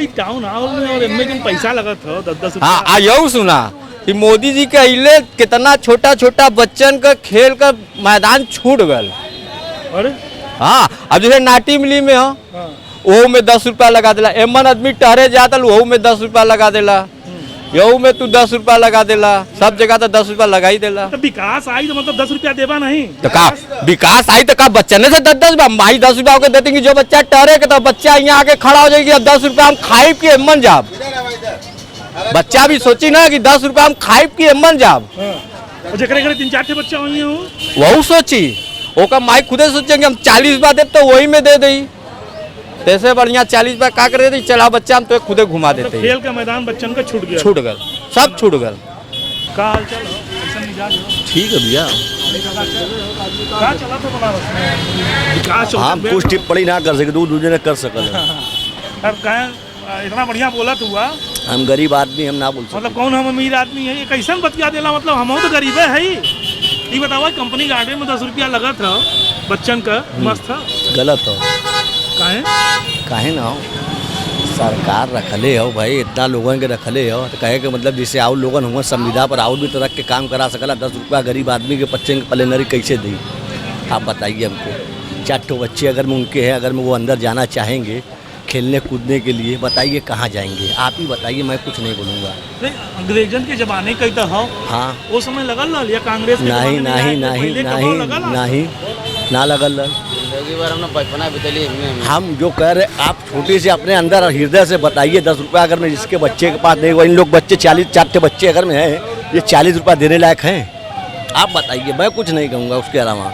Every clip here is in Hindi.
टाउन हॉल में और इनमें जो पैसा लगा था 10-10 हाँ आयो सुना कि मोदी जी के अइले कितना छोटा छोटा बच्चन का खेल का मैदान छूट गल। अरे हाँ अब जैसे नाटी मिली में हो हाँ वो में 10 रुपया लगा देला, एमन आदमी टहरे जाता वो में 10 रुपया लगा देला, यू में तू 10 रुपया लगा देला, सब जगह तो 10 रुपया लगा ही देला। तो विकास आई तो मतलब 10 रुपया देवा नहीं तो का विकास आई तो का बच्चे ने से 10-10 माई 10 रुपया के देते जो बच्चा टहरे के तो बच्चा यहाँ आके खड़ा हो जाएगी 10 रुपया हम खाइब की एमन जाब। बच्चा भी सोची ना कि 10 रुपया हम खाइब की एमन जाब। जकरे घरे 3-4 बच्चा हुई हो वही सोची ओका माई खुदे सोचेंगे हम 40 रुपया दे तो वही में दे दी, तैसे बढ़िया 40 रुपया का कर देती चला बच्चा हम तो खुदे घुमा देते। खेल का मैदान बच्चन का छूट गया, छूट गल, सब छूट गल। का हाल चाल हो? कैसा मिजाज हो? ठीक है भैया। का चला तो बनारस में विकास हम कुछ टिप्पणी ना कर सके, दूसरे ने कर सकल। अब कहें इतना बढ़िया बोला तू हुआ, हम गरीब आदमी हम ना बोल सकते। मतलब कौन हम अमीर आदमी है ये कैसा बतिया देला, मतलब हम तो गरीब है ही। ये बतावा कंपनी गार्डन में 10 रुपया लगा था बच्चन का मस्त था, गलत हो काहे काहे ना हो, सरकार रखले हो भाई, इतना लोगन के रखले हो तो कहे के मतलब जैसे और लोगन हुआ संविदा पर और भी तरह के काम करा सकला। 10 रुपया गरीब आदमी के बच्चे के प्लेनरी कैसे दी आप बताइए हमको। 4 बच्चे अगर में उनके हैं, अगर में वो अंदर जाना चाहेंगे खेलने कूदने के लिए, बताइए कहाँ जाएंगे आप ही बताइए, मैं कुछ नहीं बोलूँगा। अंग्रेजन के जमाने कई तो हो हाँ वो समय लगल रहा या कांग्रेस के नहीं जमाने में नहीं आए तो नहीं पहले कब नहीं लगल रहा? नहीं ना लगल। हम जो कह रहे आप छोटी से अपने अंदर हृदय से बताइए। 10 रुपया अगर मैं जिसके बच्चे के पास नहीं, इन लोग बच्चे 40 बच्चे अगर में हैं, ये 40 रुपया देने लायक हैं आप बताइए, मैं कुछ नहीं कहूँगा उसके अलावा।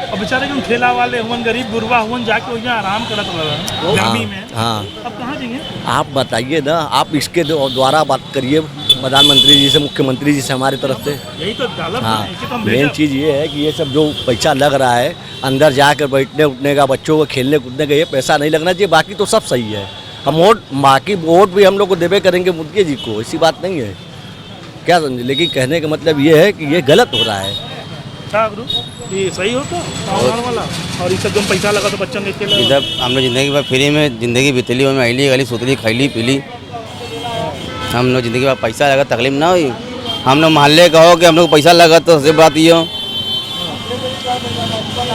अब बेचारे हम ठेला वाले हुन गरीब गुरबा हुन जाके वहाँ आराम करत रहा गर्मी में, हाँ अब कहाँ जाएंगे आप बताइए ना, आप इसके द्वारा बात करिए प्रधानमंत्री जी से, मुख्यमंत्री जी से हमारी तरफ से। यही तो डालब हाँ है, इसी तो हम मेन भेजब। चीज़ ये है कि ये सब जो पैसा लग रहा है अंदर जाकर बैठने उठने का, बच्चों को खेलने कूदने का, ये पैसा नहीं लगना चाहिए। बाकी तो सब सही है, हम बाकी वोट भी हम लोग को देवे करेंगे मुद्दे जी को, ऐसी बात नहीं है, क्या समझे। लेकिन कहने का मतलब ये है कि ये गलत हो रहा है। क्या गुरु ये सही हो तो टाउन वाला और इस जो पैसा लगा तो बच्चन देते इधर हमने ज़िंदगी भर फ्री में ज़िंदगी बितली, में अली गली सुतली खैली पीली, हम लोग ज़िंदगी भर पैसा लगा तकलीफ ना हुई। हम लोग मोहल्ले का हो कि हम लोग पैसा लगा तो सबसे बात ये हो